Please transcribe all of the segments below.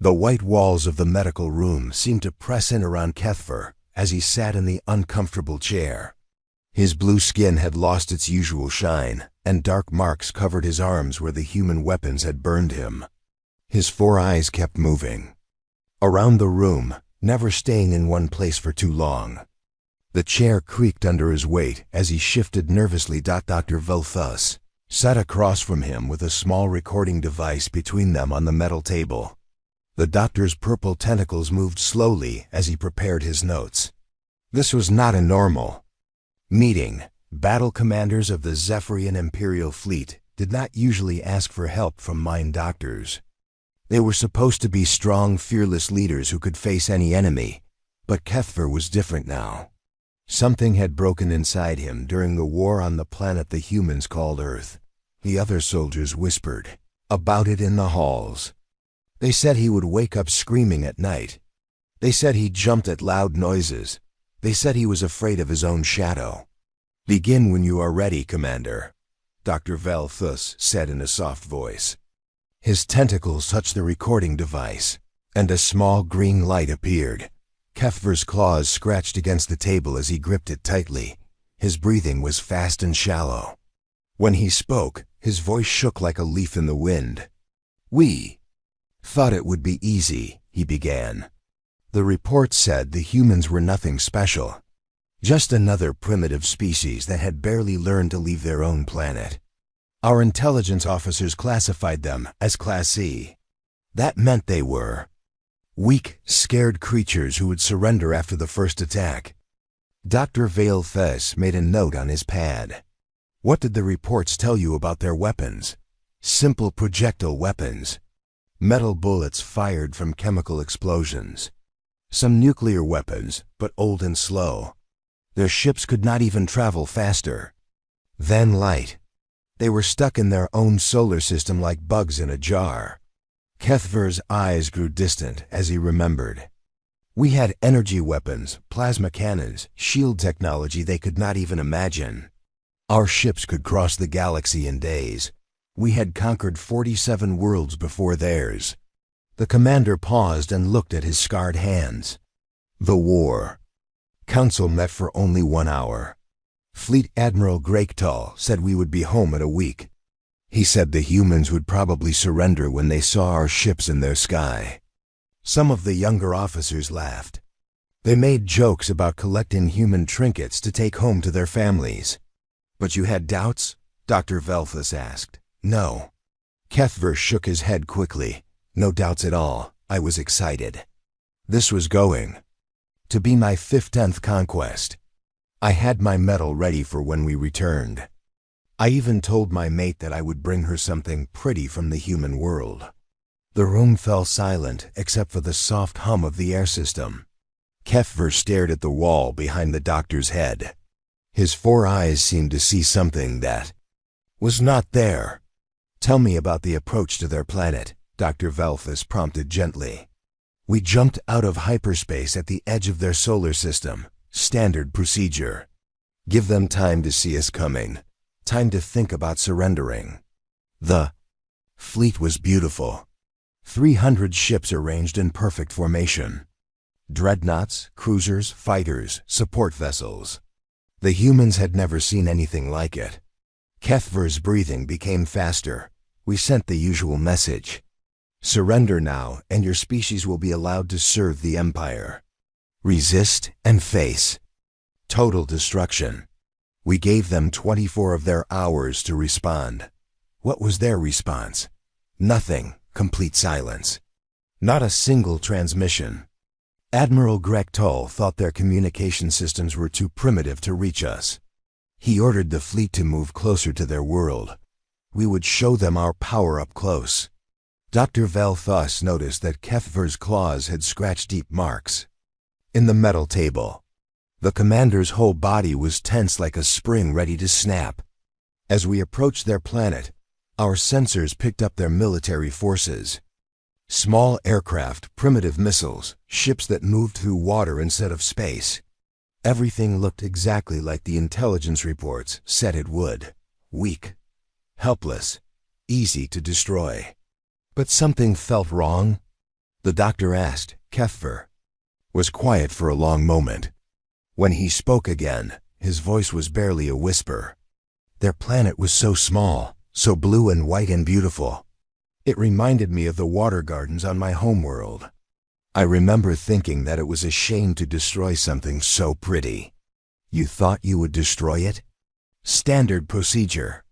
The white walls of the medical room seemed to press in around Kethver as he sat in the uncomfortable chair. His blue skin had lost its usual shine, and dark marks covered his arms where the human weapons had burned him. His 4 eyes kept moving around the room, never staying in one place for too long. The chair creaked under his weight as he shifted nervously. Dr. Velthus sat across from him with a small recording device between them on the metal table. The doctor's purple tentacles moved slowly as he prepared his notes. This was not a normal meeting. Battle commanders of the Zephyrian Imperial Fleet did not usually ask for help from mind doctors. They were supposed to be strong, fearless leaders who could face any enemy, but Kethver was different now. Something had broken inside him during the war on the planet the humans called Earth. The other soldiers whispered about it in the halls. They said he would wake up screaming at night. They said he jumped at loud noises. They said he was afraid of his own shadow. "Begin when you are ready, Commander," Dr. Velthus said in a soft voice. His tentacles touched the recording device, and a small green light appeared. Kethver's claws scratched against the table as he gripped it tightly. His breathing was fast and shallow. When he spoke, his voice shook like a leaf in the wind. "We thought it would be easy," he began. "The report said the humans were nothing special. Just another primitive species that had barely learned to leave their own planet. Our intelligence officers classified them as Class C. That meant they were weak, scared creatures who would surrender after the first attack." Dr. Velthus made a note on his pad. "What did the reports tell you about their weapons?" "Simple projectile weapons. Metal bullets fired from chemical explosions. Some nuclear weapons, but old and slow. Their ships could not even travel faster. Then light. They were stuck in their own solar system like bugs in a jar." Kethver's eyes grew distant as he remembered. "We had energy weapons, plasma cannons, shield technology they could not even imagine. Our ships could cross the galaxy in days. We had conquered 47 worlds before theirs." The commander paused and looked at his scarred hands. "The war council met for only 1 hour. Fleet Admiral Greyktal said we would be home in a week. He said the humans would probably surrender when they saw our ships in their sky." Some of the younger officers laughed. They made jokes about collecting human trinkets to take home to their families. "But you had doubts?" Dr. Velthus asked. "No." Kethver shook his head quickly. "No doubts at all. I was excited. This was going to be my 15th conquest. I had my medal ready for when we returned. I even told my mate that I would bring her something pretty from the human world." The room fell silent except for the soft hum of the air system. Kethver stared at the wall behind the doctor's head. His 4 eyes seemed to see something that was not there. "Tell me about the approach to their planet," Dr. Velthus prompted gently. "We jumped out of hyperspace at the edge of their solar system. Standard procedure. Give them time to see us coming. Time to think about surrendering." The fleet was beautiful. 300 ships arranged in perfect formation. Dreadnoughts, cruisers, fighters, support vessels. The humans had never seen anything like it. Kethver's breathing became faster. "We sent the usual message. Surrender now, and your species will be allowed to serve the Empire. Resist and face total destruction." We gave them 24 of their hours to respond. What was their response? Nothing. Complete silence. Not a single transmission. Admiral Greyktal thought their communication systems were too primitive to reach us. He ordered the fleet to move closer to their world. We would show them our power up close. Dr. Velthus noticed that Kethver's claws had scratched deep marks in the metal table. The commander's whole body was tense like a spring ready to snap. As we approached their planet, our sensors picked up their military forces. Small aircraft, primitive missiles, ships that moved through water instead of space. Everything looked exactly like the intelligence reports said it would. Weak, helpless, easy to destroy. But something felt wrong. The doctor asked. Kethver was quiet for a long moment. When he spoke again, his voice was barely a whisper. Their planet was so small, so blue and white and beautiful. It reminded me of the water gardens on my homeworld. I remember thinking that it was a shame to destroy something so pretty. You thought you would destroy it? Standard procedure.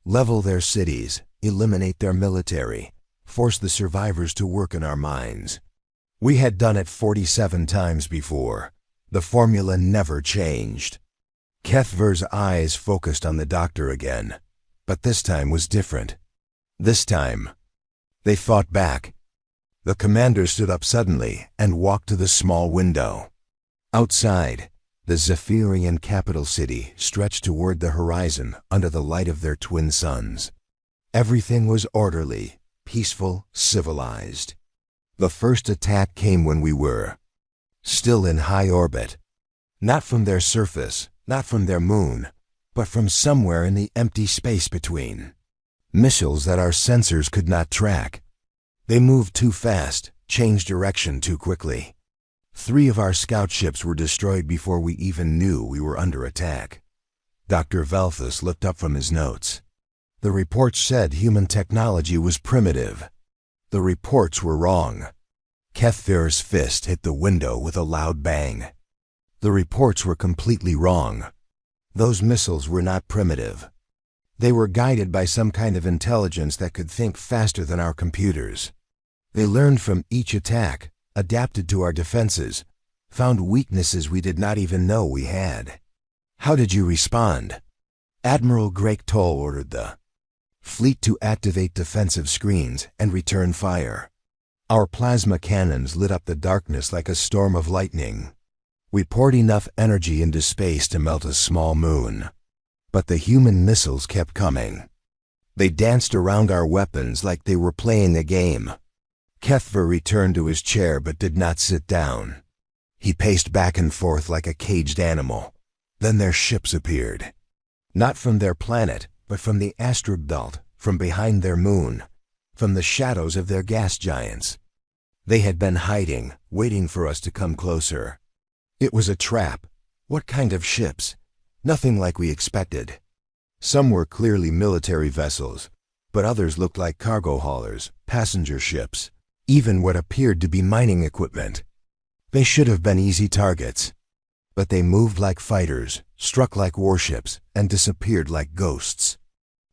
Level their cities, eliminate their military, force the survivors to work in our mines. We had done it 47 times before. The formula never changed. Kethver's eyes focused on the doctor again, but this time was different. This time, they fought back. The commander stood up suddenly and walked to the small window. Outside, the Zephyrian capital city stretched toward the horizon under the light of their twin suns. Everything was orderly, peaceful, civilized. The first attack came when we were still in high orbit. Not from their surface, not from their moon, but from somewhere in the empty space between. Missiles that our sensors could not track. They moved too fast, changed direction too quickly. 3 of our scout ships were destroyed before we even knew we were under attack. Dr. Velthus looked up from his notes. The reports said human technology was primitive. The reports were wrong. Kethver's fist hit the window with a loud bang. The reports were completely wrong. Those missiles were not primitive. They were guided by some kind of intelligence that could think faster than our computers. They learned from each attack, adapted to our defenses, found weaknesses we did not even know we had. How did you respond? Admiral Grake Toll ordered the fleet to activate defensive screens and return fire. Our plasma cannons lit up the darkness like a storm of lightning. We poured enough energy into space to melt a small moon. But the human missiles kept coming. They danced around our weapons like they were playing a game. Kethver returned to his chair but did not sit down. He paced back and forth like a caged animal. Then their ships appeared. Not from their planet, but from the asteroid belt, from behind their moon, from the shadows of their gas giants. They had been hiding, waiting for us to come closer. It was a trap. What kind of ships? Nothing like we expected. Some were clearly military vessels, but others looked like cargo haulers, passenger ships, even what appeared to be mining equipment. They should have been easy targets. But they moved like fighters, struck like warships, and disappeared like ghosts.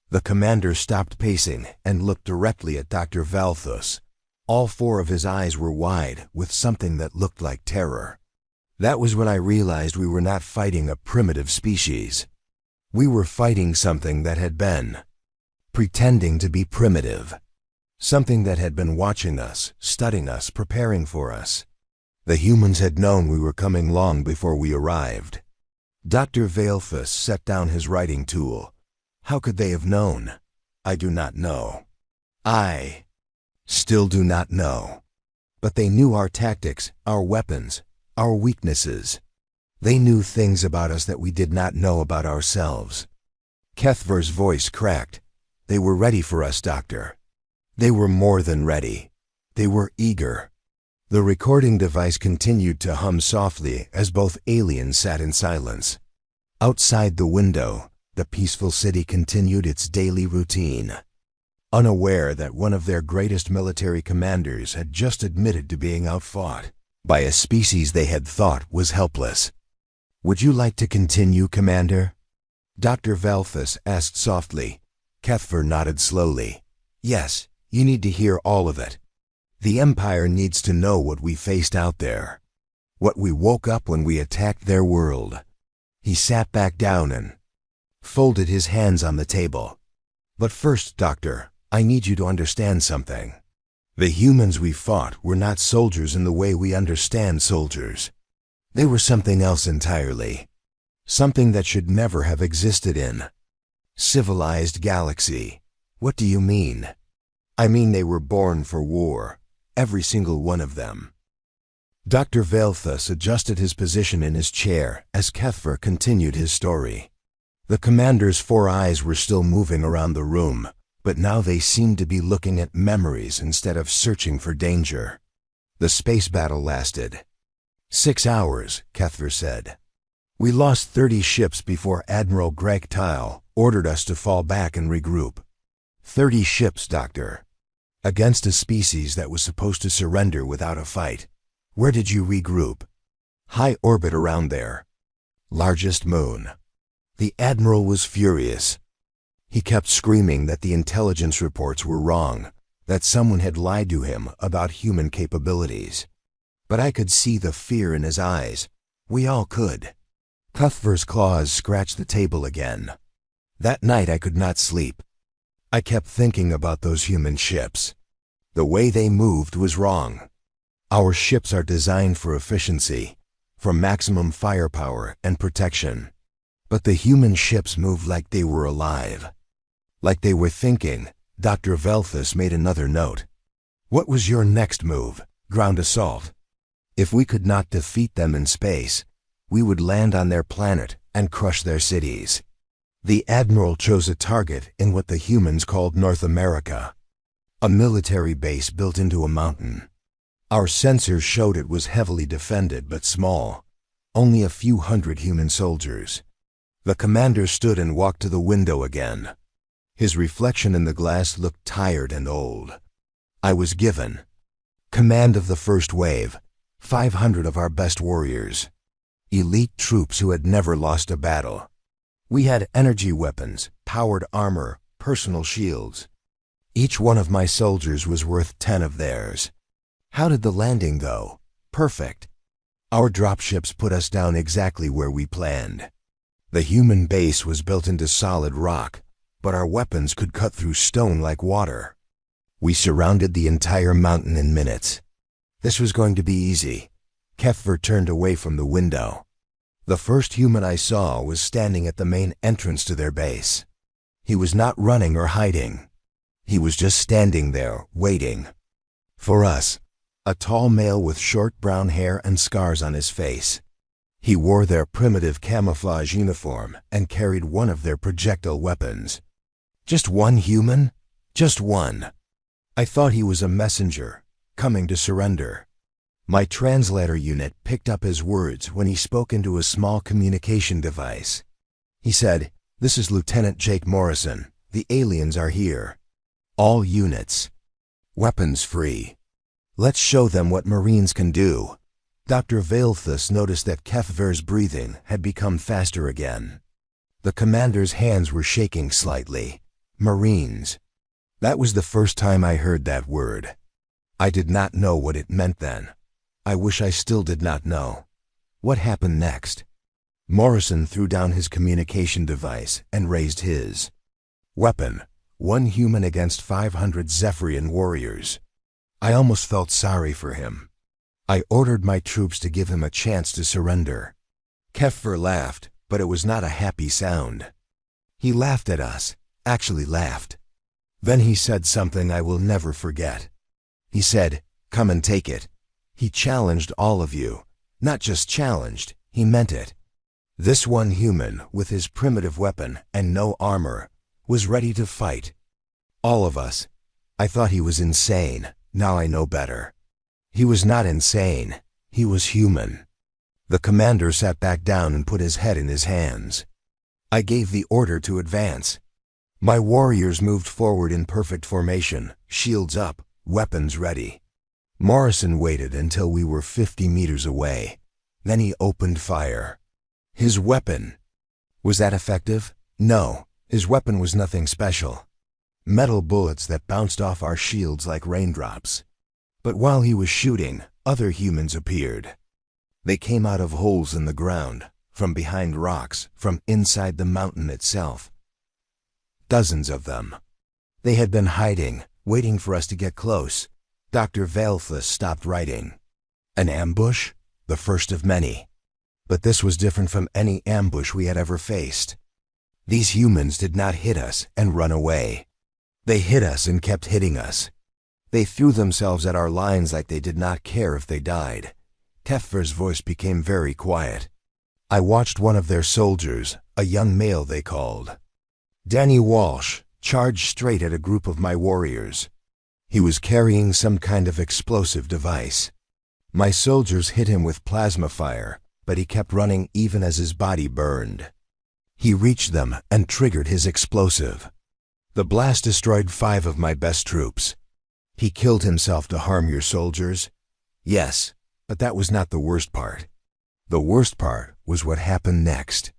The commander stopped pacing and looked directly at Dr. Velthus. All 4 of his eyes were wide, with something that looked like terror. That was when I realized we were not fighting a primitive species. We were fighting something that had been pretending to be primitive. Something that had been watching us, studying us, preparing for us. The humans had known we were coming long before we arrived. Dr. Velthus set down his writing tool. How could they have known? I do not know. I still do not know. But they knew our tactics, our weapons, our weaknesses. They knew things about us that we did not know about ourselves. Kethver's voice cracked. They were ready for us, Doctor. They were more than ready. They were eager. The recording device continued to hum softly as both aliens sat in silence. Outside the window, the peaceful city continued its daily routine, unaware that one of their greatest military commanders had just admitted to being outfought by a species they had thought was helpless. Would you like to continue, Commander? Dr. Velthus asked softly. Kethver nodded slowly. Yes, you need to hear all of it. The Empire needs to know what we faced out there. What we woke up when we attacked their world. He sat back down and folded his hands on the table. But first, Doctor, I need you to understand something. The humans we fought were not soldiers in the way we understand soldiers. They were something else entirely. Something that should never have existed in civilized galaxy. What do you mean? I mean they were born for war. Every single one of them. Dr. Velthus adjusted his position in his chair as Kethver continued his story. The commander's 4 eyes were still moving around the room, but now they seemed to be looking at memories instead of searching for danger. The space battle lasted 6 hours, Kethver said. We lost 30 ships before Admiral Greg Tile ordered us to fall back and regroup. 30 ships, Doctor. Against a species that was supposed to surrender without a fight. Where did you regroup? High orbit around there. Largest moon. The Admiral was furious. He kept screaming that the intelligence reports were wrong, that someone had lied to him about human capabilities. But I could see the fear in his eyes. We all could. Cuthver's claws scratched the table again. That night I could not sleep. I kept thinking about those human ships. The way they moved was wrong. Our ships are designed for efficiency, for maximum firepower and protection. But the human ships moved like they were alive. Like they were thinking. Dr. Velthus made another note. What was your next move? Ground assault. If we could not defeat them in space, we would land on their planet and crush their cities. The Admiral chose a target in what the humans called North America, a military base built into a mountain. Our sensors showed it was heavily defended but small, only a few hundred human soldiers. The commander stood and walked to the window again. His reflection in the glass looked tired and old. I was given command of the first wave, 500 of our best warriors, elite troops who had never lost a battle. We had energy weapons, powered armor, personal shields. Each one of my soldiers was worth 10 of theirs. How did the landing go? Perfect. Our dropships put us down exactly where we planned. The human base was built into solid rock, but our weapons could cut through stone like water. We surrounded the entire mountain in minutes. This was going to be easy. Kethver turned away from the window. The first human I saw was standing at the main entrance to their base. He was not running or hiding. He was just standing there, waiting. For us, a tall male with short brown hair and scars on his face. He wore their primitive camouflage uniform and carried one of their projectile weapons. Just one human? Just one. I thought he was a messenger, coming to surrender. My translator unit picked up his words when he spoke into a small communication device. He said, "This is Lieutenant Jake Morrison. The aliens are here. All units. Weapons free. Let's show them what Marines can do." Dr. Velthus noticed that Kethver's breathing had become faster again. The commander's hands were shaking slightly. Marines. That was the first time I heard that word. I did not know what it meant then. I wish I still did not know. What happened next? Morrison threw down his communication device and raised his weapon. One human against 500 Zephyrian warriors. I almost felt sorry for him. I ordered my troops to give him a chance to surrender. Kethver laughed, but it was not a happy sound. He laughed at us, actually laughed. Then he said something I will never forget. He said, "Come and take it." He challenged all of you. Not just challenged, he meant it. This one human, with his primitive weapon and no armor, was ready to fight. All of us. I thought he was insane. Now I know better. He was not insane. He was human. The commander sat back down and put his head in his hands. I gave the order to advance. My warriors moved forward in perfect formation, shields up, weapons ready. Morrison waited until we were 50 meters away. Then he opened fire. His weapon. Was that effective? No, his weapon was nothing special. Metal bullets that bounced off our shields like raindrops. But while he was shooting, other humans appeared. They came out of holes in the ground, from behind rocks, from inside the mountain itself. Dozens of them. They had been hiding, waiting for us to get close. Dr. Velthus stopped writing. An ambush? The first of many. But this was different from any ambush we had ever faced. These humans did not hit us and run away. They hit us and kept hitting us. They threw themselves at our lines like they did not care if they died. Kethver's voice became very quiet. I watched one of their soldiers, a young male they called Danny Walsh, charge straight at a group of my warriors. He was carrying some kind of explosive device. My soldiers hit him with plasma fire, but he kept running even as his body burned. He reached them and triggered his explosive. The blast destroyed 5 of my best troops. He killed himself to harm your soldiers? Yes, but that was not the worst part. The worst part was what happened next.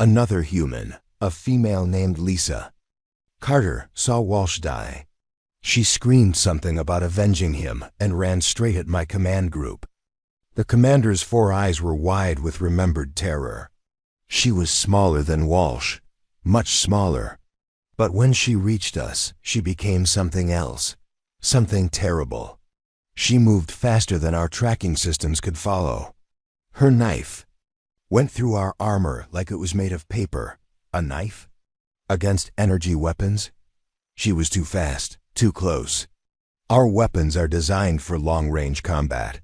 Another human, a female named Lisa. Carter saw Walsh die. She screamed something about avenging him and ran straight at my command group. The commander's 4 eyes were wide with remembered terror. She was smaller than Walsh, much smaller. But when she reached us, she became something else, something terrible. She moved faster than our tracking systems could follow. Her knife went through our armor like it was made of paper. A knife? Against energy weapons? She was too fast, too close. Our weapons are designed for long-range combat.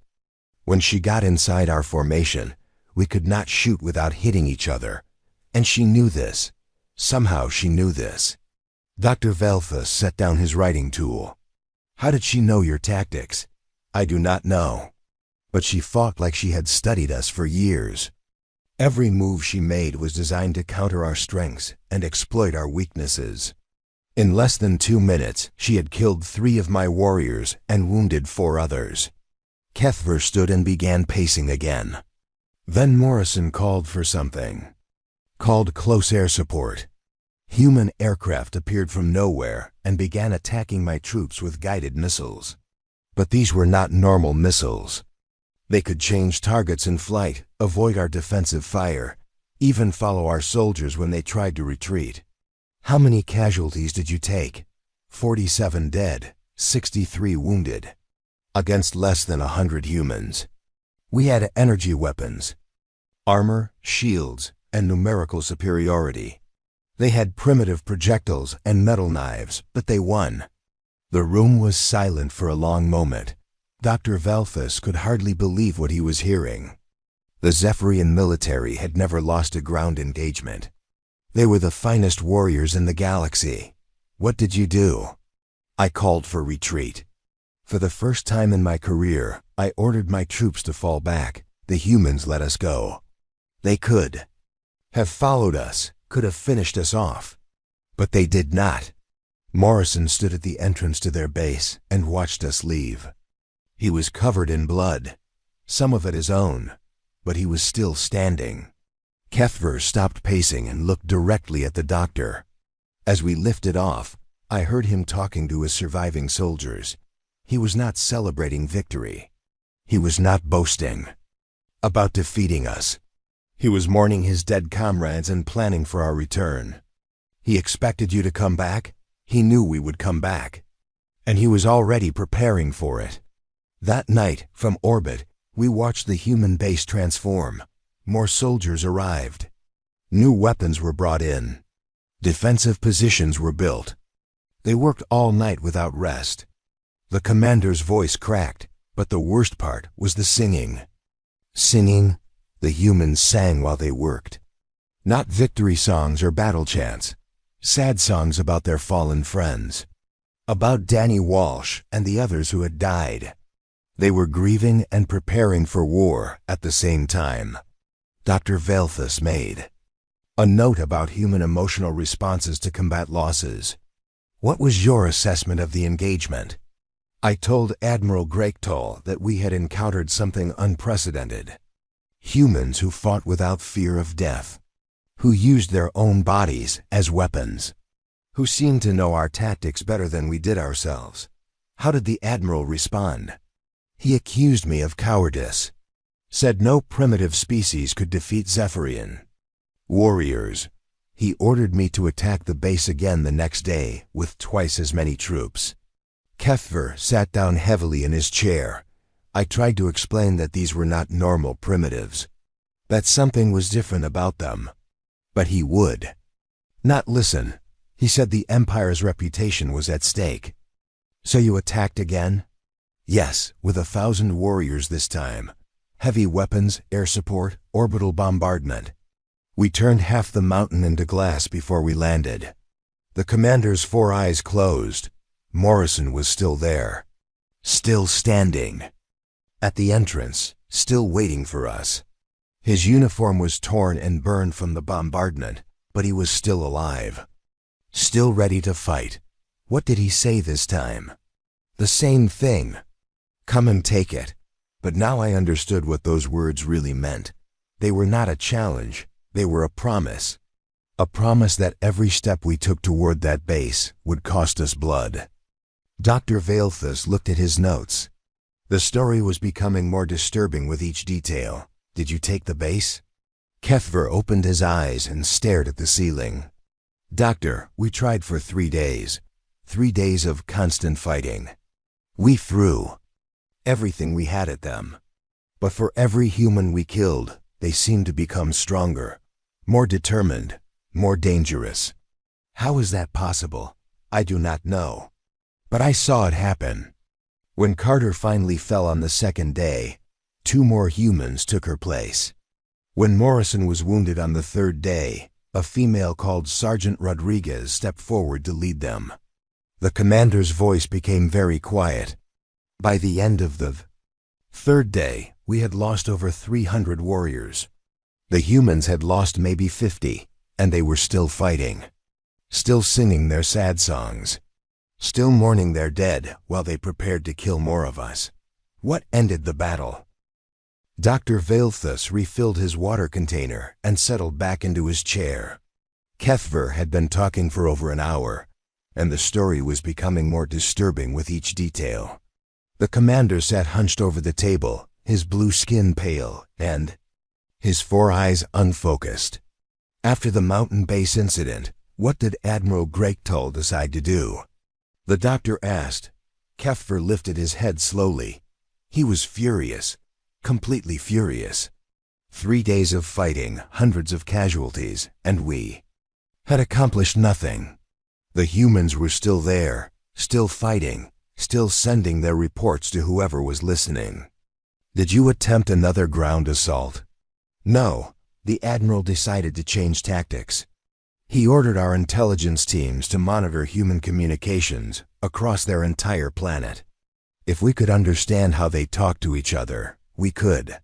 When she got inside our formation, we could not shoot without hitting each other. And she knew this. Somehow she knew this. Dr. Velthus set down his writing tool. How did she know your tactics? I do not know. But she fought like she had studied us for years. Every move she made was designed to counter our strengths and exploit our weaknesses. In less than 2 minutes, she had killed 3 of my warriors and wounded 4 others. Kethver stood and began pacing again. Then Morrison called for something. Called close air support. Human aircraft appeared from nowhere and began attacking my troops with guided missiles. But these were not normal missiles. They could change targets in flight, avoid our defensive fire, even follow our soldiers when they tried to retreat. How many casualties did you take? 47 dead, 63 wounded. Against less than 100 humans. We had energy weapons, armor, shields, and numerical superiority. They had primitive projectiles and metal knives, but they won. The room was silent for a long moment. Dr. Velthus could hardly believe what he was hearing. The Zephyrian military had never lost a ground engagement. They were the finest warriors in the galaxy. What did you do? I called for retreat. For the first time in my career, I ordered my troops to fall back. The humans let us go. They could have followed us, could have finished us off. But they did not. Morrison stood at the entrance to their base and watched us leave. He was covered in blood, some of it his own, but he was still standing. Kethver stopped pacing and looked directly at the doctor. As we lifted off, I heard him talking to his surviving soldiers. He was not celebrating victory. He was not boasting about defeating us. He was mourning his dead comrades and planning for our return. He expected you to come back. He knew we would come back. And he was already preparing for it. That night, from orbit, we watched the human base transform. More soldiers arrived. New weapons were brought in. Defensive positions were built. They worked all night without rest. The commander's voice cracked, but the worst part was the singing. Singing, the humans sang while they worked. Not victory songs or battle chants. Sad songs about their fallen friends. About Danny Walsh and the others who had died. They were grieving and preparing for war at the same time. Dr. Velthus made a note about human emotional responses to combat losses. What was your assessment of the engagement? I told Admiral Greightall that we had encountered something unprecedented. Humans who fought without fear of death, who used their own bodies as weapons, who seemed to know our tactics better than we did ourselves. How did the Admiral respond? He accused me of cowardice, said no primitive species could defeat Zephyrian warriors. He ordered me to attack the base again the next day with twice as many troops. Kethver sat down heavily in his chair. I tried to explain that these were not normal primitives, that something was different about them. But he would not listen. He said the Empire's reputation was at stake. So you attacked again? Yes, with 1,000 warriors this time. Heavy weapons, air support, orbital bombardment. We turned half the mountain into glass before we landed. The commander's 4 eyes closed. Morrison was still there. Still standing. at the entrance, still waiting for us. His uniform was torn and burned from the bombardment, but he was still alive. Still ready to fight. What did he say this time? The same thing. Come and take it. But now I understood what those words really meant. They were not a challenge. They were a promise. A promise that every step we took toward that base would cost us blood. Dr. Valethus looked at his notes. The story was becoming more disturbing with each detail. Did you take the base? Kethver opened his eyes and stared at the ceiling. Doctor, we tried for 3 days. 3 days of constant fighting. We threw everything we had at them. But for every human we killed, they seemed to become stronger, more determined, more dangerous. How is that possible? I do not know. But I saw it happen. When Carter finally fell on the 2nd day, 2 more humans took her place. When Morrison was wounded on the 3rd day, a female called Sergeant Rodriguez stepped forward to lead them. The commander's voice became very quiet. By the end of the 3rd day, we had lost over 300 warriors. The humans had lost maybe 50, and they were still fighting. Still singing their sad songs. Still mourning their dead while they prepared to kill more of us. What ended the battle? Dr. Valethus refilled his water container and settled back into his chair. Kethver had been talking for over an hour, and the story was becoming more disturbing with each detail. The commander sat hunched over the table, his blue skin pale, and his 4 eyes unfocused. After the mountain base incident, what did Admiral Greigtull decide to do? The doctor asked. Kethver lifted his head slowly. He was furious, completely furious. 3 days of fighting, hundreds of casualties, and we had accomplished nothing. The humans were still there, still fighting, still sending their reports to whoever was listening. Did you attempt another ground assault? No, the Admiral decided to change tactics. He ordered our intelligence teams to monitor human communications across their entire planet. If we could understand how they talk to each other, we could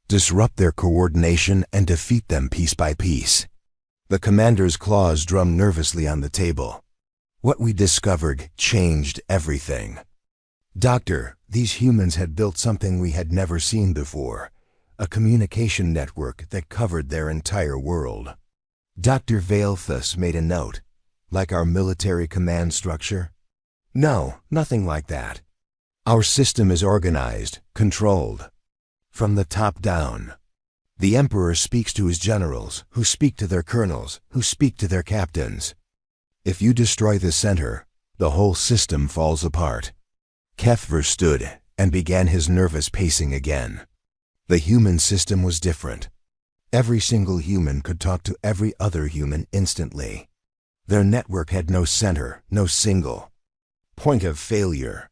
disrupt their coordination and defeat them piece by piece. The commander's claws drummed nervously on the table. What we discovered changed everything. Doctor, these humans had built something we had never seen before, a communication network that covered their entire world. Dr. Valethus made a note. Like our military command structure? No, nothing like that. Our system is organized, controlled, from the top down. The Emperor speaks to his generals, who speak to their colonels, who speak to their captains. If you destroy the center, the whole system falls apart. Kethver stood and began his nervous pacing again. The human system was different. Every single human could talk to every other human instantly. Their network had no center, no single point of failure.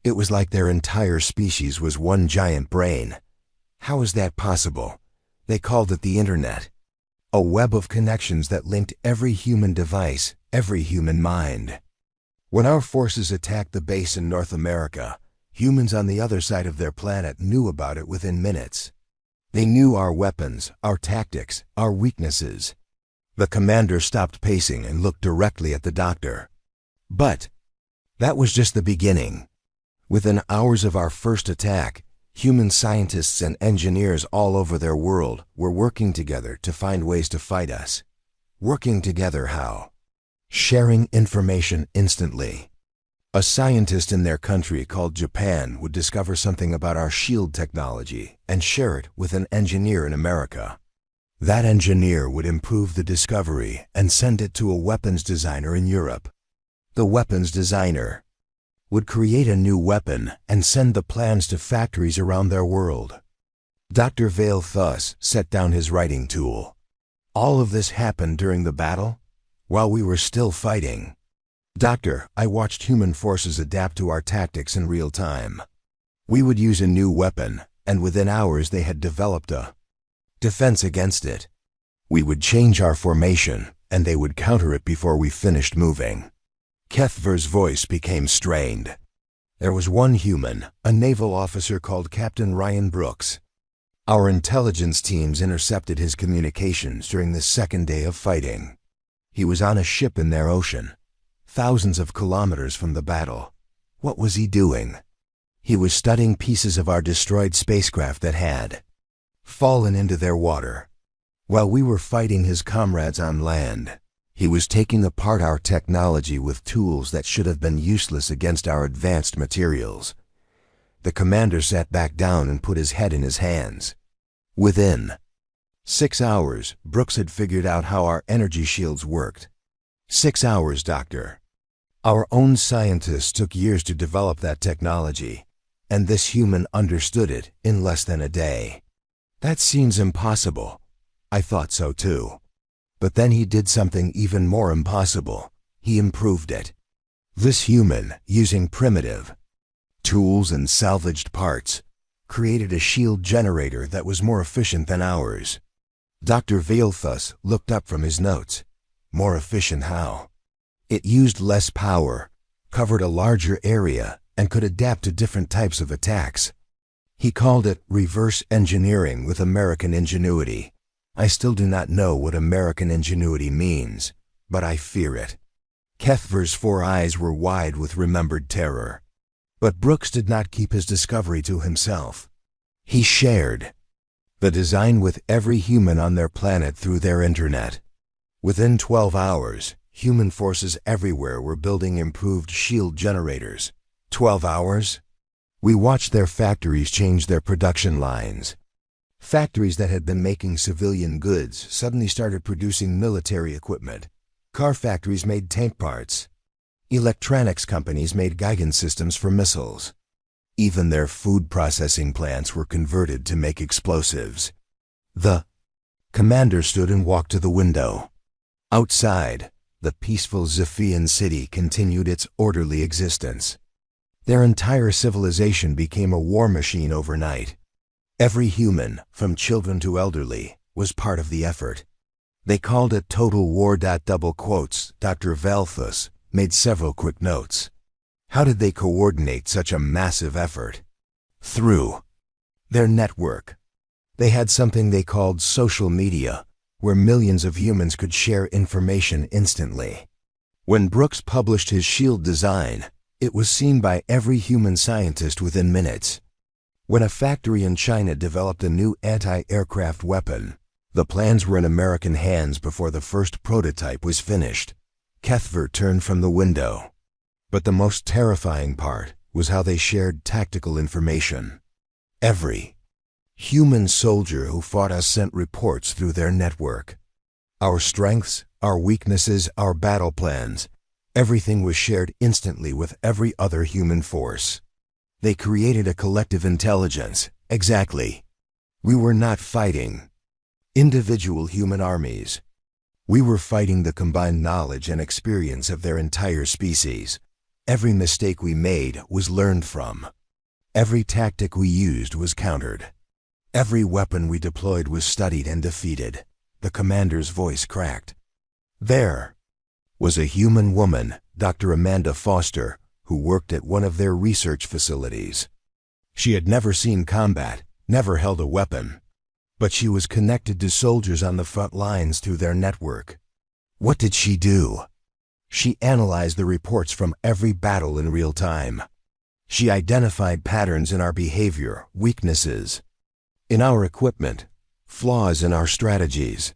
It was like their entire species was one giant brain. How is that possible? They called it the Internet. A web of connections that linked every human device, every human mind. When our forces attacked the base in North America, humans on the other side of their planet knew about it within minutes. They knew our weapons, our tactics, our weaknesses. The commander stopped pacing and looked directly at the doctor. But that was just the beginning. Within hours of our first attack, human scientists and engineers all over their world were working together to find ways to fight us. Working together how? Sharing information instantly. A scientist in their country called Japan would discover something about our shield technology and share it with an engineer in America. That engineer would improve the discovery and send it to a weapons designer in Europe. The weapons designer would create a new weapon and send the plans to factories around their world. Dr. Valethus set down his writing tool. All of this happened during the battle, while we were still fighting. Doctor, I watched human forces adapt to our tactics in real time. We would use a new weapon, and within hours they had developed a defense against it. We would change our formation, and they would counter it before we finished moving. Kethver's voice became strained. There was one human, a naval officer called Captain Ryan Brooks. Our intelligence teams intercepted his communications during the second day of fighting. He was on a ship in their ocean, thousands of kilometers from the battle. What was he doing? He was studying pieces of our destroyed spacecraft that had fallen into their water. While we were fighting his comrades on land, he was taking apart our technology with tools that should have been useless against our advanced materials. The commander sat back down and put his head in his hands. Within 6 hours, Brooks had figured out how our energy shields worked. 6 hours, Doctor. Our own scientists took years to develop that technology, and this human understood it in less than a day. That seems impossible. I thought so too. But then he did something even more impossible. He improved it. This human, using primitive tools and salvaged parts, created a shield generator that was more efficient than ours. Dr. Valthus looked up from his notes. More efficient how? It used less power, covered a larger area, and could adapt to different types of attacks. He called it reverse engineering with American ingenuity. I still do not know what American ingenuity means, but I fear it. Cuthbert's 4 eyes were wide with remembered terror. But Brooks did not keep his discovery to himself. He shared the design with every human on their planet through their internet. Within 12 hours, human forces everywhere were building improved shield generators. 12 hours? We watched their factories change their production lines. Factories that had been making civilian goods suddenly started producing military equipment. Car factories made tank parts. Electronics companies made guidance systems for missiles. Even their food processing plants were converted to make explosives. The commander stood and walked to the window. Outside, the peaceful Zephian city continued its orderly existence. Their entire civilization became a war machine overnight. Every human, from children to elderly, was part of the effort. They called it total war. Double quotes. Dr. Valthus made several quick notes. How did they coordinate such a massive effort? Through their network. They had something they called social media, where millions of humans could share information instantly. When Brooks published his shield design, it was seen by every human scientist within minutes. When a factory in China developed a new anti-aircraft weapon, the plans were in American hands before the first prototype was finished. Cuthbert turned from the window. But the most terrifying part was how they shared tactical information. Every human soldier who fought us sent reports through their network. Our strengths, our weaknesses, our battle plans, everything was shared instantly with every other human force. They created a collective intelligence. Exactly. We were not fighting individual human armies. We were fighting the combined knowledge and experience of their entire species. Every mistake we made was learned from. Every tactic we used was countered. Every weapon we deployed was studied and defeated. The commander's voice cracked. There was a human woman, Dr. Amanda Foster, who worked at one of their research facilities. She had never seen combat, never held a weapon, but she was connected to soldiers on the front lines through their network. What did she do? She analyzed the reports from every battle in real time. She identified patterns in our behavior, weaknesses in our equipment, flaws in our strategies.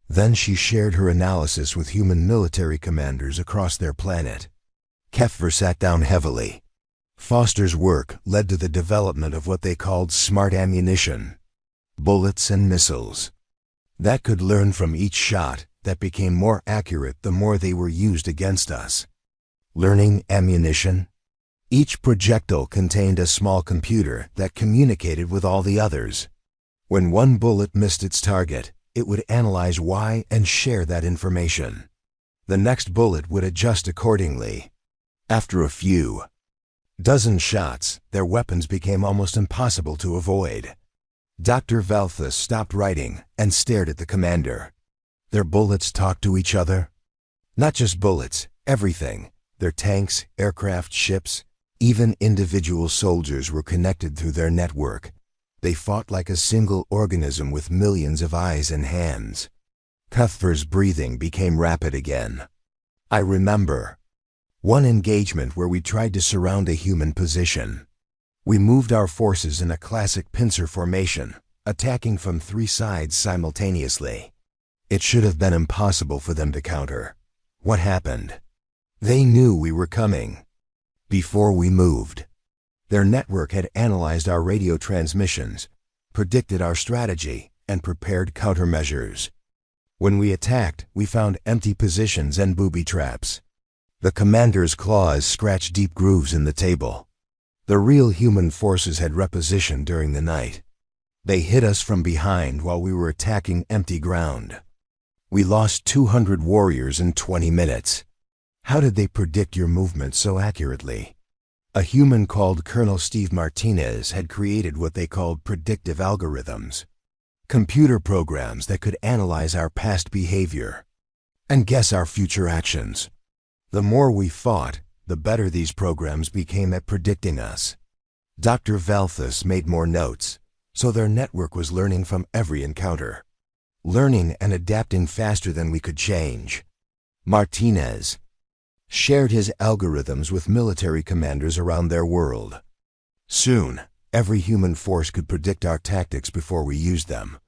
Then she shared her analysis with human military commanders across their planet. Cuthbert sat down heavily. Foster's work led to the development of what they called smart ammunition, bullets and missiles that could learn from each shot, that became more accurate the more they were used against us. Learning ammunition? Each projectile contained a small computer that communicated with all the others. When one bullet missed its target, it would analyze why and share that information. The next bullet would adjust accordingly. After a few dozen shots, their weapons became almost impossible to avoid. Dr. Valthus stopped writing and stared at the commander. Their bullets talked to each other? Not just bullets, everything. Their tanks, aircraft, ships. Even individual soldiers were connected through their network. They fought like a single organism with millions of eyes and hands. Cuthbert's breathing became rapid again. I remember one engagement where we tried to surround a human position. We moved our forces in a classic pincer formation, attacking from 3 sides simultaneously. It should have been impossible for them to counter. What happened? They knew we were coming. Before we moved, their network had analyzed our radio transmissions, predicted our strategy, and prepared countermeasures. When we attacked, we found empty positions and booby traps. The commander's claws scratched deep grooves in the table. The real human forces had repositioned during the night. They hit us from behind while we were attacking empty ground. We lost 200 warriors in 20 minutes. How did they predict your movements so accurately? A human called Colonel Steve Martinez had created what they called predictive algorithms, computer programs that could analyze our past behavior and guess our future actions. The more we fought, the better these programs became at predicting us. Dr. Valthus made more notes, so their network was learning from every encounter, learning and adapting faster than we could change. Martinez shared his algorithms with military commanders around their world. Soon, every human force could predict our tactics before we used them.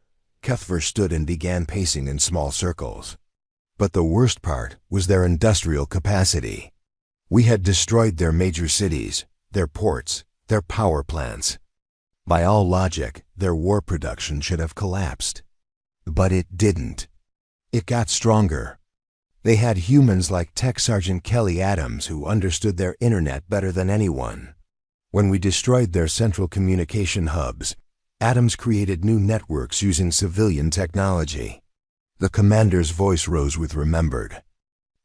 Cuthbert stood and began pacing in small circles. But the worst part was their industrial capacity. We had destroyed their major cities, their ports, their power plants. By all logic, their war production should have collapsed. But it didn't. It got stronger. They had humans like Tech Sergeant Kelly Adams who understood their internet better than anyone. When we destroyed their central communication hubs, Adams created new networks using civilian technology. The commander's voice rose with remembered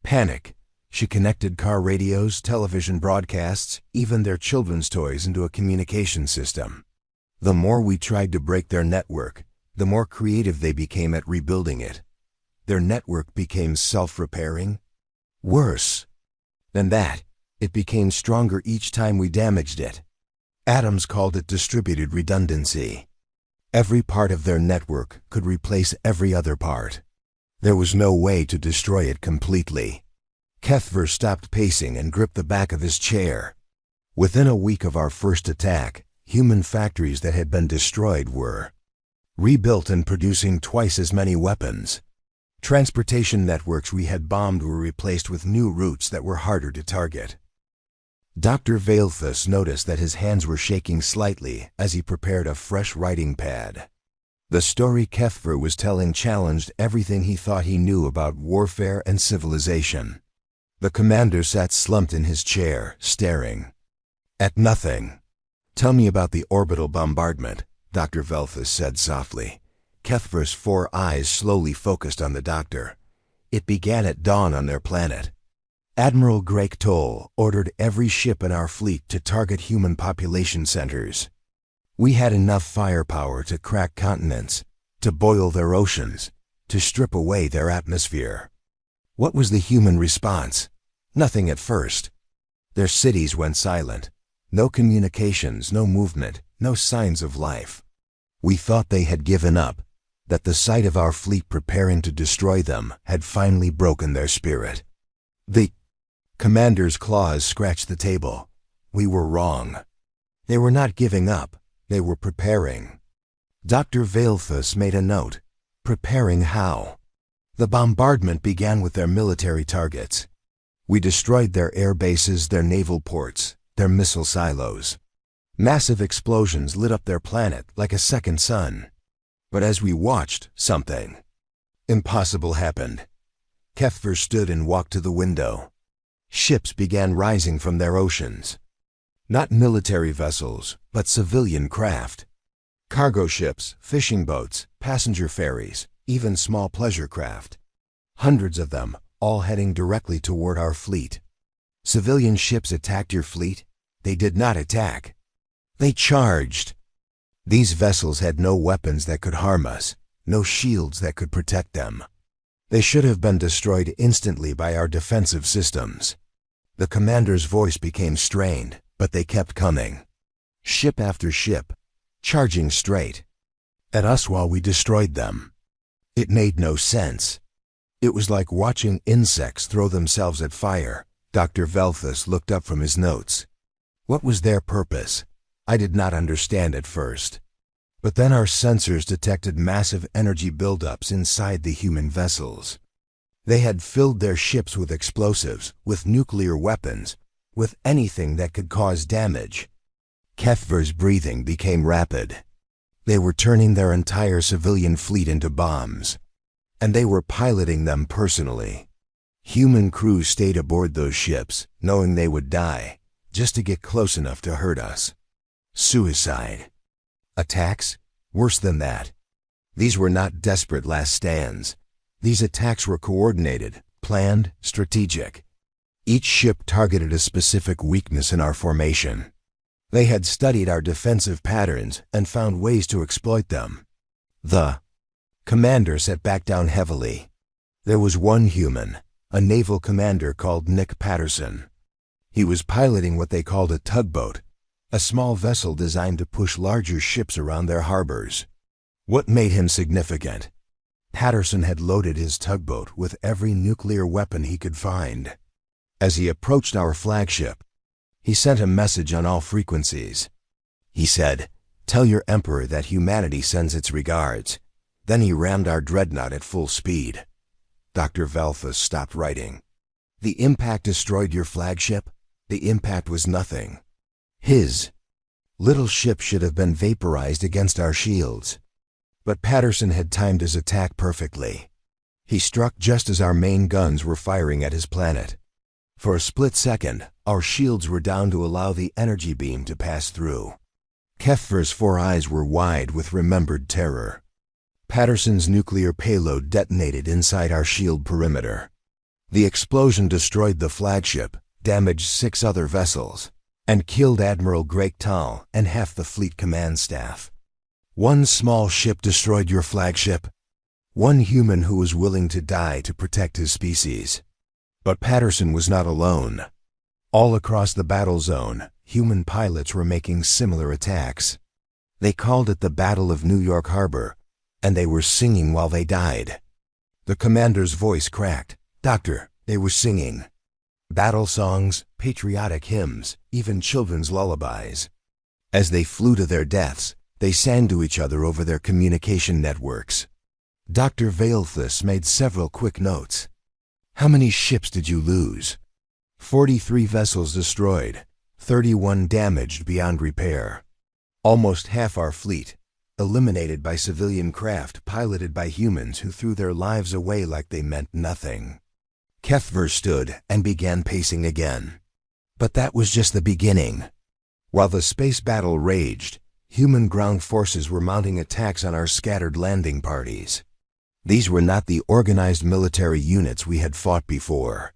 panic. She connected car radios, television broadcasts, even their children's toys into a communication system. The more we tried to break their network, the more creative they became at rebuilding it. Their network became self-repairing. Worse than that, it became stronger each time we damaged it. Adams called it distributed redundancy. Every part of their network could replace every other part. There was no way to destroy it completely. Cuthbert stopped pacing and gripped the back of his chair. Within a week of our first attack, human factories that had been destroyed were rebuilt and producing twice as many weapons. Transportation networks we had bombed were replaced with new routes that were harder to target. Dr. Valthus noticed that his hands were shaking slightly as he prepared a fresh writing pad. The story Cuthbert was telling challenged everything he thought he knew about warfare and civilization. The commander sat slumped in his chair, staring at nothing. "Tell me about the orbital bombardment," Dr. Valthus said softly. Cuthbert's 4 eyes slowly focused on the doctor. It began at dawn on their planet. Admiral Greg Toll ordered every ship in our fleet to target human population centers. We had enough firepower to crack continents, to boil their oceans, to strip away their atmosphere. What was the human response? Nothing at first. Their cities went silent. No communications, no movement, no signs of life. We thought they had given up, that the sight of our fleet preparing to destroy them had finally broken their spirit. The commander's claws scratched the table. We were wrong. They were not giving up. They were preparing. Dr. Valthus made a note. Preparing how? The bombardment began with their military targets. We destroyed their air bases, their naval ports, their missile silos. Massive explosions lit up their planet like a second sun. But as we watched, something impossible happened. Cuthbert stood and walked to the window. Ships began rising from their oceans. Not military vessels, but civilian craft. Cargo ships, fishing boats, passenger ferries, even small pleasure craft. Hundreds of them, all heading directly toward our fleet. Civilian ships attacked your fleet? They did not attack. They charged. These vessels had no weapons that could harm us, no shields that could protect them. They should have been destroyed instantly by our defensive systems. The commander's voice became strained. But they kept coming. Ship after ship, charging straight at us while we destroyed them. It made no sense. It was like watching insects throw themselves at fire. Dr. Velthus looked up from his notes. What was their purpose? I did not understand at first. But then our sensors detected massive energy buildups inside the human vessels. They had filled their ships with explosives, with nuclear weapons, with anything that could cause damage. Kethver's breathing became rapid. They were turning their entire civilian fleet into bombs. And they were piloting them personally. Human crews stayed aboard those ships, knowing they would die, just to get close enough to hurt us. Suicide. Attacks? Worse than that. These were not desperate last stands. These attacks were coordinated, planned, strategic. Each ship targeted a specific weakness in our formation. They had studied our defensive patterns and found ways to exploit them. The commander sat back down heavily. There was one human, a naval commander called Nick Patterson. He was piloting what they called a tugboat, a small vessel designed to push larger ships around their harbors. What made him significant? Patterson had loaded his tugboat with every nuclear weapon he could find. As he approached our flagship, he sent a message on all frequencies. He said, "Tell your emperor that humanity sends its regards." Then he rammed our dreadnought at full speed. Dr. Velthus stopped writing. The impact destroyed your flagship? The impact was nothing. His little ship should have been vaporized against our shields. But Patterson had timed his attack perfectly. He struck just as our main guns were firing at his planet. For a split second, our shields were down to allow the energy beam to pass through. Kethver's 4 eyes were wide with remembered terror. Patterson's nuclear payload detonated inside our shield perimeter. The explosion destroyed the flagship, damaged 6 other vessels, and killed Admiral Greg Tal and half the fleet command staff. One small ship destroyed your flagship. One human who was willing to die to protect his species. But Patterson was not alone. All across the battle zone, human pilots were making similar attacks. They called it the Battle of New York Harbor, and they were singing while they died. The commander's voice cracked. "Doctor, they were singing. Battle songs, patriotic hymns, even children's lullabies. As they flew to their deaths, they sang to each other over their communication networks." Dr. Velthus made several quick notes. "How many ships did you lose?" 43 vessels destroyed, 31 damaged beyond repair. Almost half our fleet, eliminated by civilian craft piloted by humans who threw their lives away like they meant nothing. Kethver stood and began pacing again. But that was just the beginning. While the space battle raged, human ground forces were mounting attacks on our scattered landing parties. These were not the organized military units we had fought before.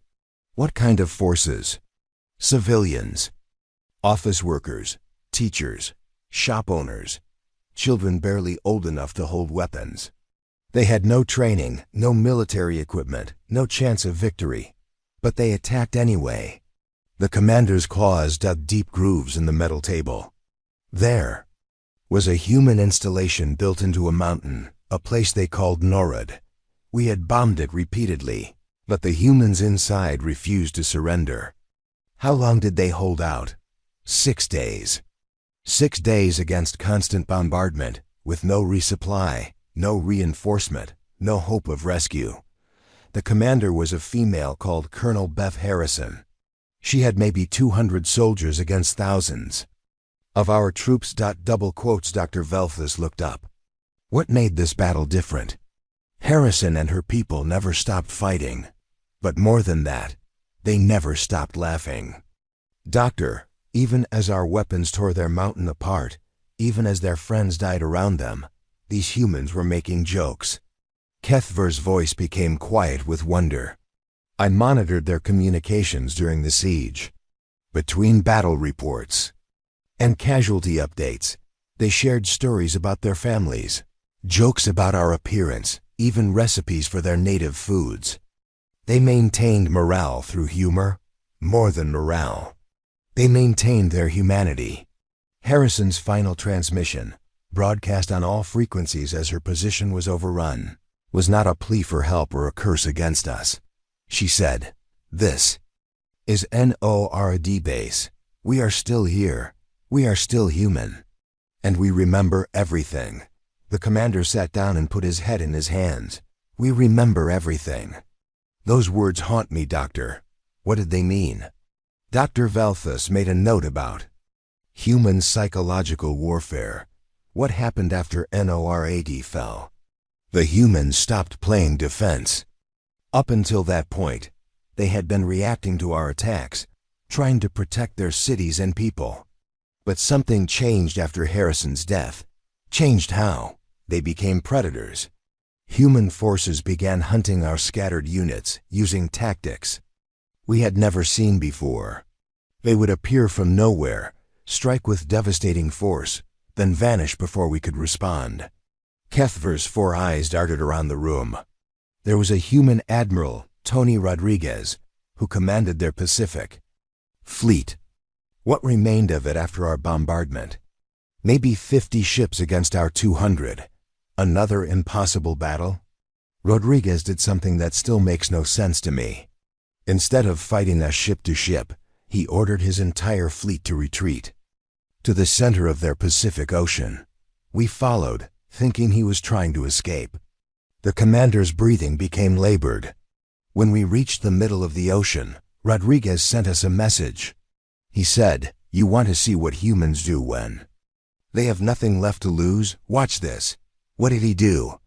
What kind of forces? Civilians, office workers, teachers, shop owners, children barely old enough to hold weapons. They had no training, no military equipment, no chance of victory. But they attacked anyway. The commander's claws dug deep grooves in the metal table. There was a human installation built into a mountain, a place they called Norad. We had bombed it repeatedly, but the humans inside refused to surrender. How long did they hold out? 6 days. 6 days against constant bombardment, with no resupply, no reinforcement, no hope of rescue. The commander was a female called Colonel Beth Harrison. She had maybe 200 soldiers against thousands. Of our troops. Double quotes. Dr. Velthus looked up. What made this battle different? Harrison and her people never stopped fighting. But more than that, they never stopped laughing. Doctor, even as our weapons tore their mountain apart, even as their friends died around them, these humans were making jokes. Kethver's voice became quiet with wonder. I monitored their communications during the siege. Between battle reports and casualty updates, they shared stories about their families, jokes about our appearance, even recipes for their native foods. They maintained morale through humor, more than morale. They maintained their humanity. Harrison's final transmission, broadcast on all frequencies as her position was overrun, was not a plea for help or a curse against us. She said, "This is NORD base. We are still here. We are still human. And we remember everything." The commander sat down and put his head in his hands. "We remember everything." "Those words haunt me, Doctor. What did they mean?" Dr. Valthus made a note about human psychological warfare. What happened after NORAD fell? The humans stopped playing defense. Up until that point, they had been reacting to our attacks, trying to protect their cities and people. But something changed after Harrison's death. Changed how? They became predators. Human forces began hunting our scattered units using tactics we had never seen before. They would appear from nowhere, strike with devastating force, then vanish before we could respond. Kethver's 4 eyes darted around the room. There was a human admiral, Tony Rodriguez, who commanded their Pacific Fleet. What remained of it after our bombardment? Maybe 50 ships against our 200. Another impossible battle? Rodriguez did something that still makes no sense to me. Instead of fighting us ship to ship, he ordered his entire fleet to retreat to the center of their Pacific Ocean. We followed, thinking he was trying to escape. The commander's breathing became labored. When we reached the middle of the ocean, Rodriguez sent us a message. He said, "You want to see what humans do when they have nothing left to lose? Watch this." What did he do?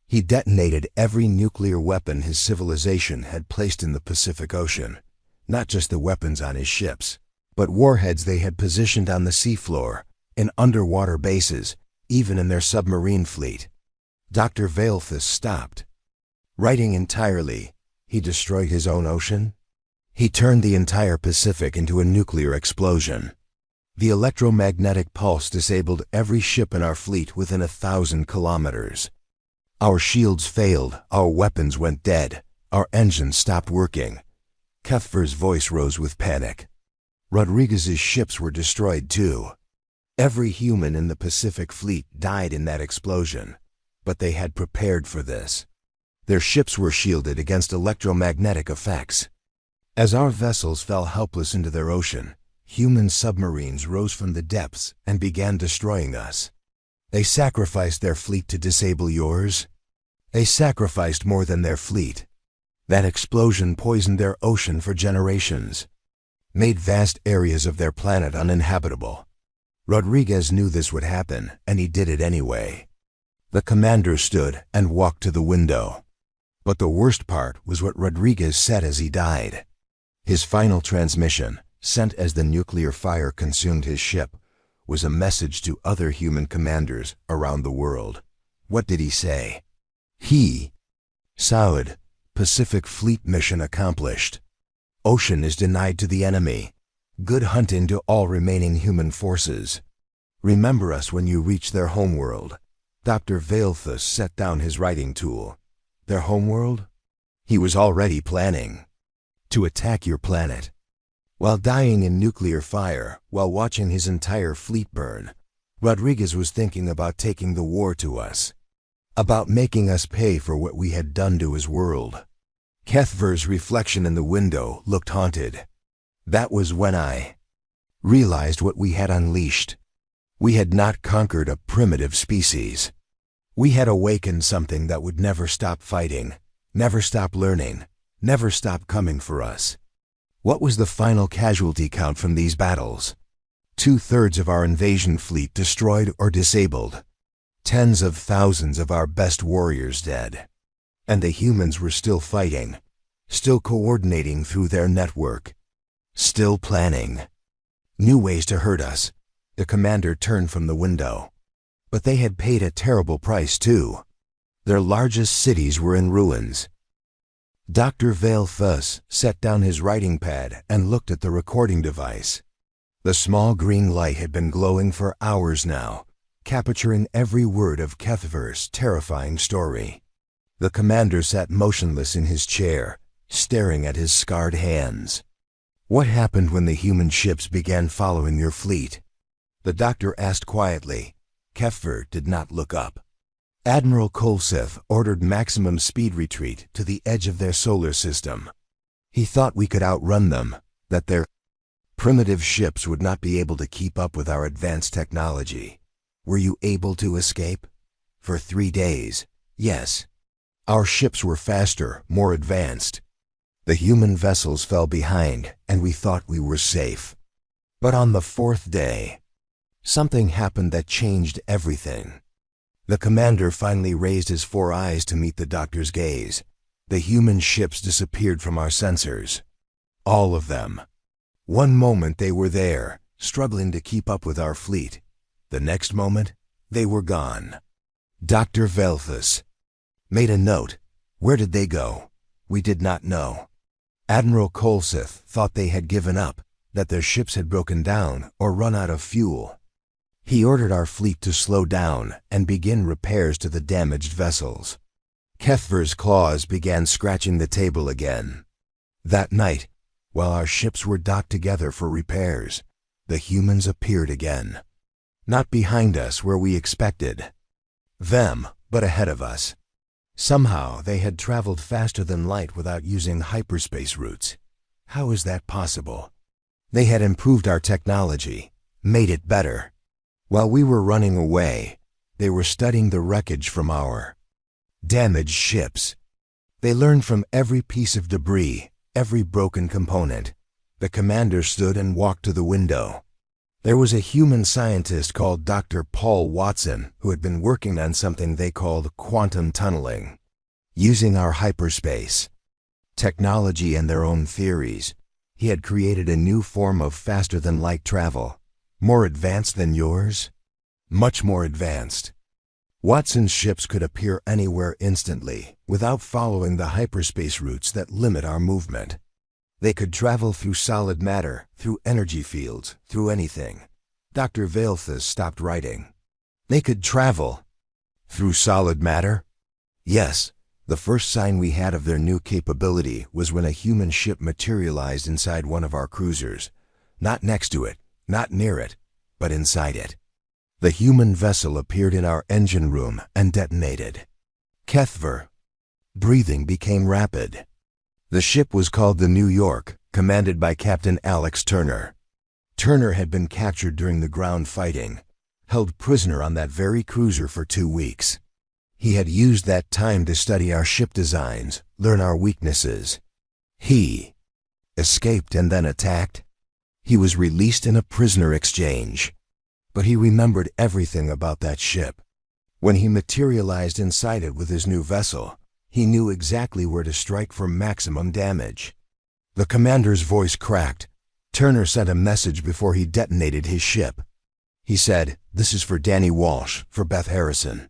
He detonated every nuclear weapon his civilization had placed in the Pacific Ocean. Not just the weapons on his ships, but warheads they had positioned on the seafloor, in underwater bases, even in their submarine fleet. Dr. Valthus stopped. Writing entirely, he destroyed his own ocean? He turned the entire Pacific into a nuclear explosion. The electromagnetic pulse disabled every ship in our fleet within 1,000 kilometers. Our shields failed, our weapons went dead, our engines stopped working. Kethver's voice rose with panic. Rodriguez's ships were destroyed too. Every human in the Pacific Fleet died in that explosion, but they had prepared for this. Their ships were shielded against electromagnetic effects. As our vessels fell helpless into their ocean, human submarines rose from the depths and began destroying us. They sacrificed their fleet to disable yours. They sacrificed more than their fleet. That explosion poisoned their ocean for generations, made vast areas of their planet uninhabitable. Rodriguez knew this would happen, and he did it anyway. The commander stood and walked to the window. But the worst part was what Rodriguez said as he died. His final transmission, sent as the nuclear fire consumed his ship, was a message to other human commanders around the world. What did he say? Saud, Pacific Fleet mission accomplished. Ocean is denied to the enemy. Good hunting to all remaining human forces. Remember us when you reach their homeworld. Dr. Valthus set down his writing tool. Their homeworld? He was already planning to attack your planet. While dying in nuclear fire, while watching his entire fleet burn, Rodriguez was thinking about taking the war to us, about making us pay for what we had done to his world. Kethver's reflection in the window looked haunted. That was when I realized what we had unleashed. We had not conquered a primitive species. We had awakened something that would never stop fighting, never stop learning, never stop coming for us. What was the final casualty count from these battles? 2/3 of our invasion fleet destroyed or disabled. Tens of thousands of our best warriors dead. And the humans were still fighting, still coordinating through their network, still planning new ways to hurt us. The commander turned from the window. But they had paid a terrible price too. Their largest cities were in ruins. Dr. Valthus set down his writing pad and looked at the recording device. The small green light had been glowing for hours now, capturing every word of Kethver's terrifying story. The commander sat motionless in his chair, staring at his scarred hands. What happened when the human ships began following your fleet? The doctor asked quietly. Keffer did not look up. Admiral Kolseth ordered maximum speed retreat to the edge of their solar system. He thought we could outrun them, that their primitive ships would not be able to keep up with our advanced technology. Were you able to escape? For 3 days, yes. Our ships were faster, more advanced. The human vessels fell behind, and we thought we were safe. But on the 4th day, something happened that changed everything. The commander finally raised his 4 eyes to meet the doctor's gaze. The human ships disappeared from our sensors. All of them. One moment they were there, struggling to keep up with our fleet. The next moment, they were gone. Dr. Velthus made a note. Where did they go? We did not know. Admiral Kolseth thought they had given up, that their ships had broken down or run out of fuel. He ordered our fleet to slow down and begin repairs to the damaged vessels. Keffer's claws began scratching the table again. That night, while our ships were docked together for repairs, the humans appeared again. Not behind us where we expected them, but ahead of us. Somehow they had traveled faster than light without using hyperspace routes. How is that possible? They had improved our technology, made it better. While we were running away, they were studying the wreckage from our damaged ships. They learned from every piece of debris, every broken component. The commander stood and walked to the window. There was a human scientist called Dr. Paul Watson who had been working on something they called quantum tunneling. Using our hyperspace technology and their own theories, he had created a new form of faster-than-light travel. More advanced than yours? Much more advanced. Watson's ships could appear anywhere instantly, without following the hyperspace routes that limit our movement. They could travel through solid matter, through energy fields, through anything. Dr. Velthus stopped writing. They could travel through solid matter? Yes. The first sign we had of their new capability was when a human ship materialized inside one of our cruisers. Not next to it, not near it, but inside it. The human vessel appeared in our engine room and detonated. Keffer. Breathing became rapid. The ship was called the New York, commanded by Captain Alex Turner. Turner had been captured during the ground fighting, held prisoner on that very cruiser for 2 weeks. He had used that time to study our ship designs, learn our weaknesses. He escaped and then attacked. He was released in a prisoner exchange. But he remembered everything about that ship. When he materialized inside it with his new vessel, he knew exactly where to strike for maximum damage. The commander's voice cracked. Turner sent a message before he detonated his ship. He said, "This is for Danny Walsh, for Beth Harrison.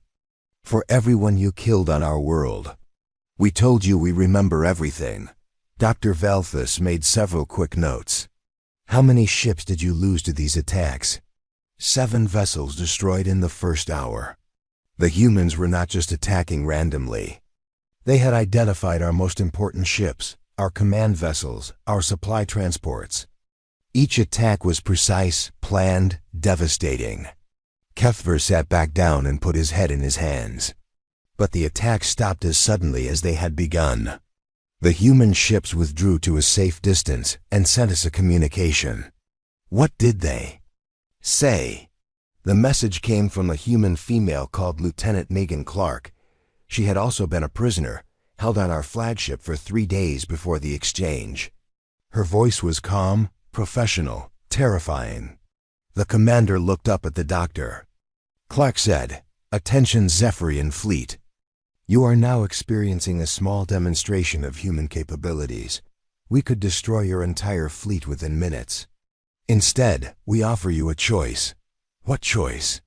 For everyone you killed on our world. We told you we remember everything." Dr. Velthus made several quick notes. How many ships did you lose to these attacks? 7 vessels destroyed in the first hour. The humans were not just attacking randomly. They had identified our most important ships, our command vessels, our supply transports. Each attack was precise, planned, devastating. Keffer sat back down and put his head in his hands. But the attack stopped as suddenly as they had begun. The human ships withdrew to a safe distance and sent us a communication. What did they say? The message came from a human female called Lieutenant Megan Clark. She had also been a prisoner, held on our flagship for 3 days before the exchange. Her voice was calm, professional, terrifying. The commander looked up at the doctor. Clark said, "Attention Zephyrian Fleet. You are now experiencing a small demonstration of human capabilities. We could destroy your entire fleet within minutes. Instead, we offer you a choice." What choice?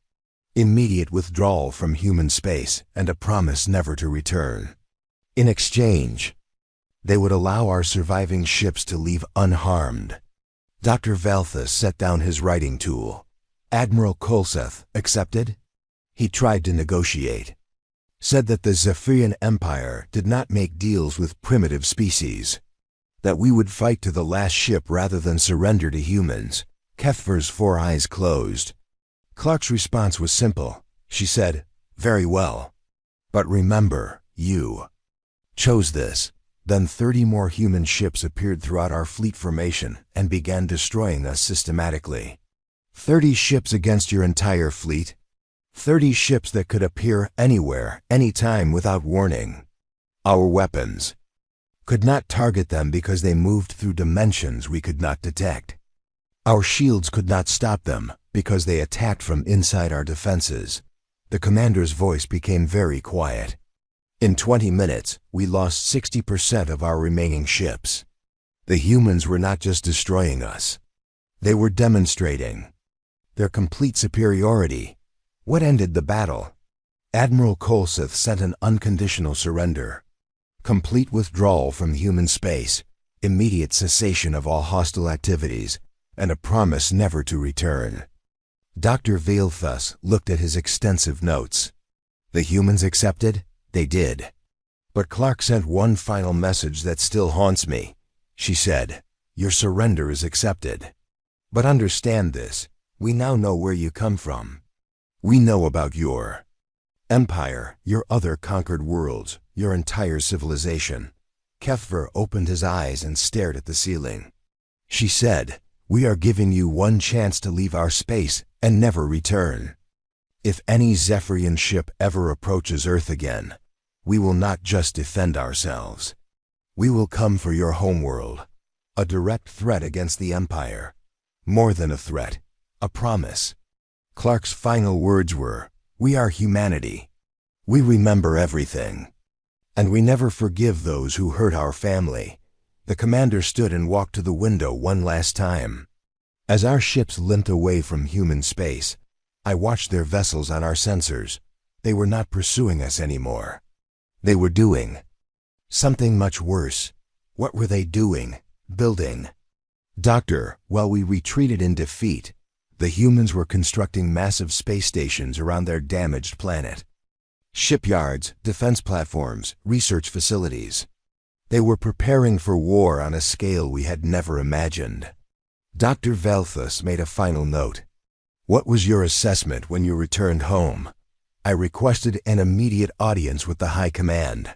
Immediate withdrawal from human space and a promise never to return. In exchange, they would allow our surviving ships to leave unharmed. Dr. Velthus set down his writing tool. Admiral Kolseth accepted. He tried to negotiate. Said that the Zephyrian Empire did not make deals with primitive species. That we would fight to the last ship rather than surrender to humans. Cuthbert's 4 eyes closed. Clark's response was simple. She said, "Very well. But remember, you chose this." Then 30 more human ships appeared throughout our fleet formation and began destroying us systematically. 30 ships against your entire fleet? 30 ships that could appear anywhere, anytime without warning. Our weapons could not target them because they moved through dimensions we could not detect. Our shields could not stop them because they attacked from inside our defenses. The commander's voice became very quiet. In 20 minutes, we lost 60% of our remaining ships. The humans were not just destroying us. They were demonstrating their complete superiority. What ended the battle? Admiral Kolseth sent an unconditional surrender. Complete withdrawal from human space, immediate cessation of all hostile activities, and a promise never to return. Dr. Veilthus looked at his extensive notes. The humans accepted? They did. But Clark sent one final message that still haunts me. She said, "Your surrender is accepted. But understand this, we now know where you come from. We know about your empire, your other conquered worlds, your entire civilization." Cuthbert opened his eyes and stared at the ceiling. She said, "We are giving you one chance to leave our space and never return. If any Zephyrian ship ever approaches Earth again, we will not just defend ourselves. We will come for your homeworld. A direct threat against the Empire. More than a threat, a promise." Clark's final words were, "We are humanity. We remember everything. And we never forgive those who hurt our family." The commander stood and walked to the window one last time. As our ships limped away from human space, I watched their vessels on our sensors. They were not pursuing us anymore. They were doing something much worse. What were they doing? Building. Doctor, while we retreated in defeat, the humans were constructing massive space stations around their damaged planet. Shipyards, defense platforms, research facilities. They were preparing for war on a scale we had never imagined. Dr. Veilthus made a final note. "What was your assessment when you returned home?" I requested an immediate audience with the High Command.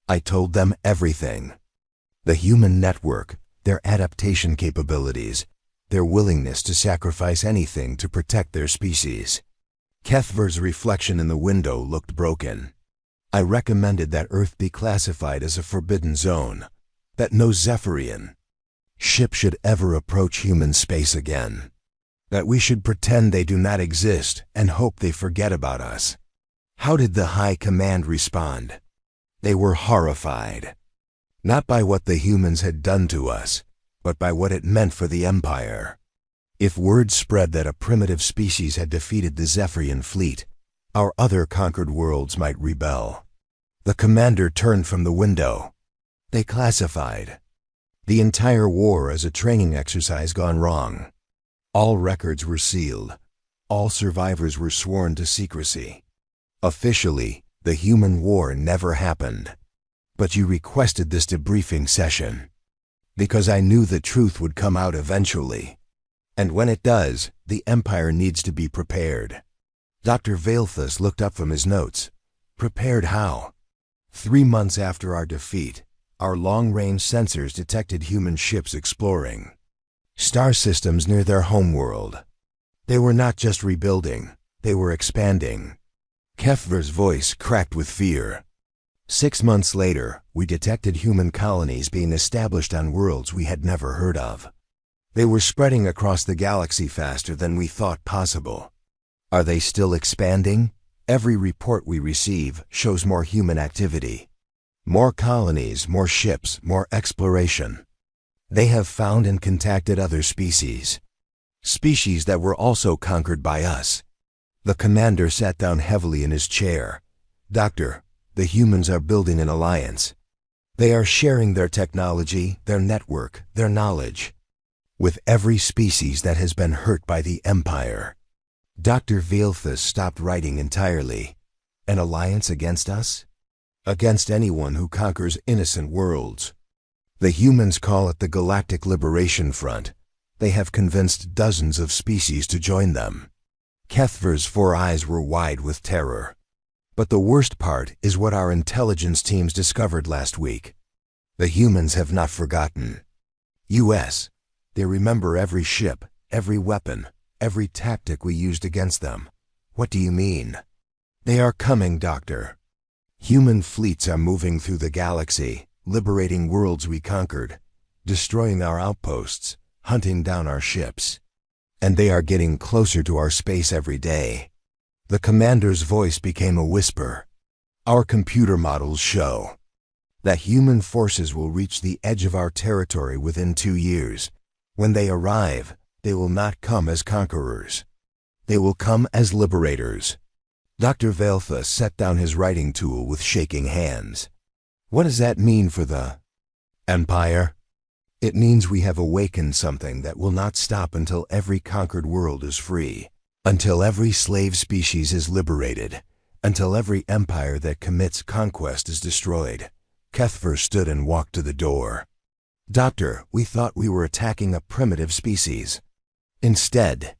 I told them everything. The human network, their adaptation capabilities, their willingness to sacrifice anything to protect their species. Cuthbert's reflection in the window looked broken. I recommended that Earth be classified as a forbidden zone, that no Zephyrian ship should ever approach human space again, that we should pretend they do not exist and hope they forget about us. How did the High Command respond? They were horrified. Not by what the humans had done to us, but by what it meant for the Empire. If word spread that a primitive species had defeated the Zephyrian fleet, our other conquered worlds might rebel. The commander turned from the window. They classified the entire war as a training exercise gone wrong. All records were sealed. All survivors were sworn to secrecy. Officially, the human war never happened. But you requested this debriefing session because I knew the truth would come out eventually. And when it does, the Empire needs to be prepared. Dr. Veilthus looked up from his notes. Prepared how? 3 months after our defeat, our long-range sensors detected human ships exploring star systems near their homeworld. They were not just rebuilding, they were expanding. Cuthbert's voice cracked with fear. 6 months later, we detected human colonies being established on worlds we had never heard of. They were spreading across the galaxy faster than we thought possible. Are they still expanding? Every report we receive shows more human activity. More colonies, more ships, more exploration. They have found and contacted other species. Species that were also conquered by us. The commander sat down heavily in his chair. Doctor, the humans are building an alliance. They are sharing their technology, their network, their knowledge with every species that has been hurt by the Empire. Dr. Veilthus stopped writing entirely. An alliance against us? Against anyone who conquers innocent worlds. The humans call it the Galactic Liberation Front. They have convinced dozens of species to join them. Kethver's 4 eyes were wide with terror. But the worst part is what our intelligence teams discovered last week. The humans have not forgotten. U.S. They remember every ship, every weapon, every tactic we used against them. What do you mean? They are coming, Doctor. Human fleets are moving through the galaxy, liberating worlds we conquered, destroying our outposts, hunting down our ships. And they are getting closer to our space every day. The commander's voice became a whisper. Our computer models show that human forces will reach the edge of our territory within 2 years. When they arrive, they will not come as conquerors. They will come as liberators. Dr. Veltha set down his writing tool with shaking hands. What does that mean for the Empire? It means we have awakened something that will not stop until every conquered world is free, until every slave species is liberated, until every empire that commits conquest is destroyed. Kethver stood and walked to the door. Doctor, we thought we were attacking a primitive species. Instead,